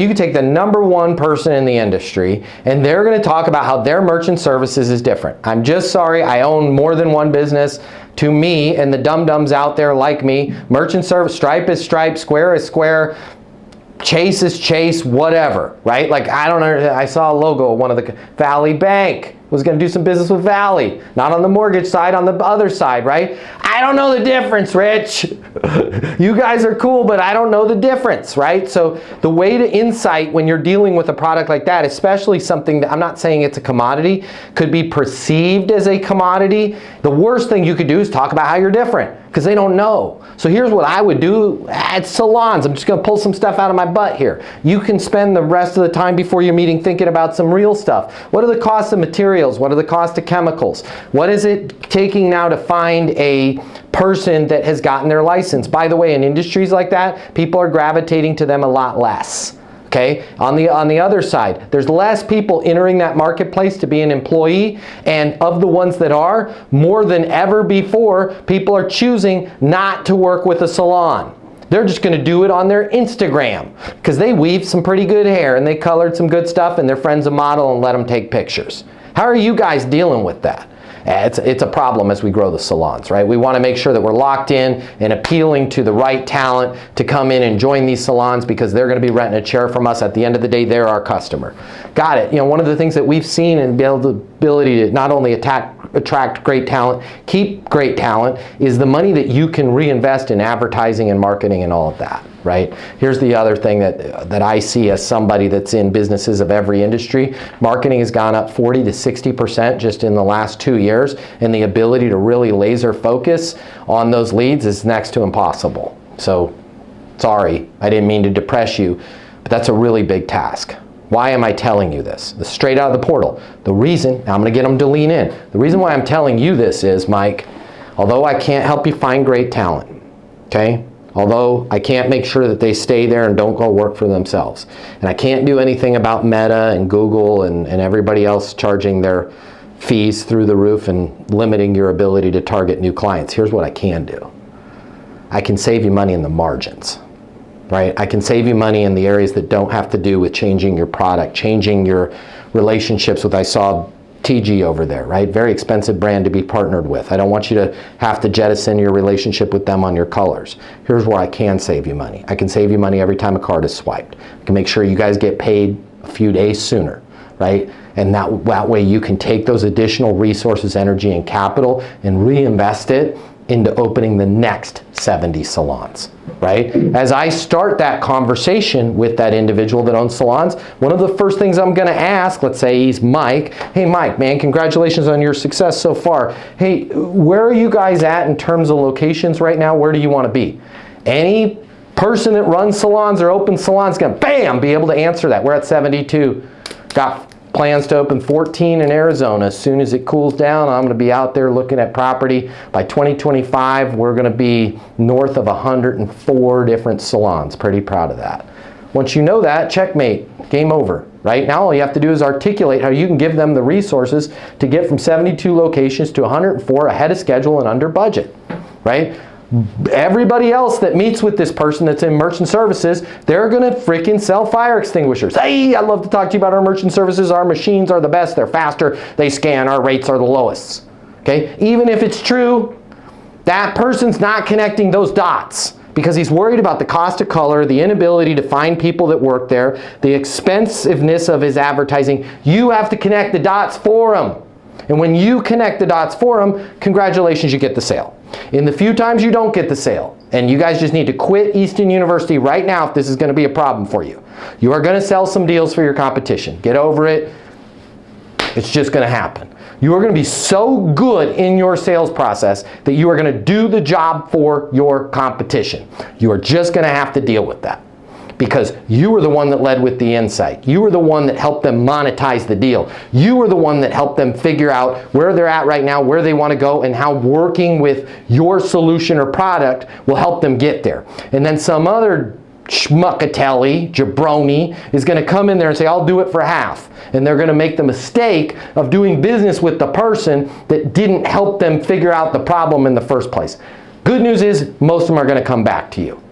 You could take the #1 person in the industry and they're going to talk about how their merchant services is different. I'm just sorry, I own more than one business. To me and the dum-dums out there like me, merchant service, Stripe is Stripe, Square is Square, Chase is Chase, whatever, right? Like, I don't know, I saw a logo of one of the, Valley Bank was going to do some business with Valley, not on the mortgage side, on the other side, right? I don't know the difference, Rich. You guys are cool, but I don't know the difference, right? So the way to insight when you're dealing with a product like that, especially something that, I'm not saying it's a commodity, could be perceived as a commodity. The worst thing you could do is talk about how you're different, because they don't know. So here's what I would do at salons. I'm just going to pull some stuff out of my butt here. You can spend the rest of the time before your meeting thinking about some real stuff. What are the costs of materials? What are the costs of chemicals? What is it taking now to find a person that has gotten their license? By the way, in industries like that, people are gravitating to them a lot less. Okay? On the other side, there's less people entering that marketplace to be an employee, and of the ones that are, more than ever before, people are choosing not to work with a salon. They're just going to do it on their Instagram because they weave some pretty good hair and they colored some good stuff and their friend's a model and let them take pictures. How are you guys dealing with that? It's a problem as we grow the salons, right? We want to make sure that we're locked in and appealing to the right talent to come in and join these salons because they're going to be renting a chair from us. At the end of the day, they're our customer. Got it. You know, one of the things that we've seen and the ability to not only attract great talent, keep great talent, is the money that you can reinvest in advertising and marketing and all of that, right? Here's the other thing that I see as somebody that's in businesses of every industry. Marketing has gone up 40 to 60% just in the last 2 years, and the ability to really laser focus on those leads is next to impossible. So, sorry, I didn't mean to depress you, but that's a really big task. Why am I telling you this? This is straight out of the portal. The reason, I'm going to get them to lean in. The reason why I'm telling you this is, Mike, although I can't help you find great talent, okay? Although I can't make sure that they stay there and don't go work for themselves. And I can't do anything about Meta and Google and everybody else charging their fees through the roof and limiting your ability to target new clients. Here's what I can do. I can save you money in the margins, right? I can save you money in the areas that don't have to do with changing your product, changing your relationships with, I saw TG over there, right? Very expensive brand to be partnered with. I don't want you to have to jettison your relationship with them on your colors. Here's where I can save you money. I can save you money every time a card is swiped. I can make sure you guys get paid a few days sooner, right? And that way you can take those additional resources, energy, and capital and reinvest it into opening the next 70 salons, right? As I start that conversation with that individual that owns salons, one of the first things I'm gonna ask, let's say he's Mike, hey Mike, man, congratulations on your success so far. Hey, where are you guys at in terms of locations right now? Where do you wanna be? Any person that runs salons or opens salons is gonna, bam, be able to answer that. We're at 72, got plans to open 14 in Arizona. As soon as it cools down, I'm going to be out there looking at property. By 2025, we're going to be north of 104 different salons. Pretty proud of that. Once you know that, checkmate, game over. Right now, all you have to do is articulate how you can give them the resources to get from 72 locations to 104 ahead of schedule and under budget, right? Everybody else that meets with this person that's in merchant services, they're gonna freaking sell fire extinguishers. Hey, I'd love to talk to you about our merchant services. Our machines are the best, they're faster, they scan, our rates are the lowest. Okay, even if it's true, that person's not connecting those dots because he's worried about the cost of color, the inability to find people that work there, the expensiveness of his advertising. You have to connect the dots for him. And when you connect the dots for them, congratulations, you get the sale. In the few times you don't get the sale, and you guys just need to quit Easton University right now if this is going to be a problem for you. You are going to sell some deals for your competition. Get over it. It's just going to happen. You are going to be so good in your sales process that you are going to do the job for your competition. You are just going to have to deal with that. Because you were the one that led with the insight. You were the one that helped them monetize the deal. You were the one that helped them figure out where they're at right now, where they want to go, and how working with your solution or product will help them get there. And then some other schmuckatelli, jabroni, is going to come in there and say, I'll do it for half. And they're going to make the mistake of doing business with the person that didn't help them figure out the problem in the first place. Good news is most of them are going to come back to you.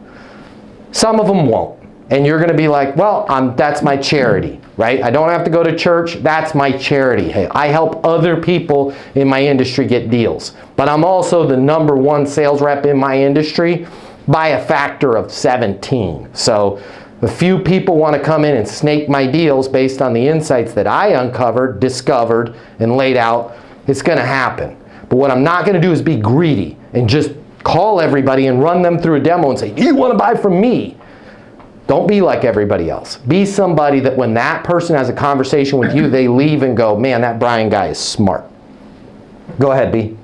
Some of them won't. And you're going to be like, well, that's my charity, right? I don't have to go to church. That's my charity. Hey, I help other people in my industry get deals. But I'm also the #1 sales rep in my industry by a factor of 17. So a few people want to come in and snake my deals based on the insights that I uncovered, discovered, and laid out. It's going to happen. But what I'm not going to do is be greedy and just call everybody and run them through a demo and say, you want to buy from me? Don't be like everybody else. Be somebody that when that person has a conversation with you, they leave and go, man, that Brian guy is smart. Go ahead, B.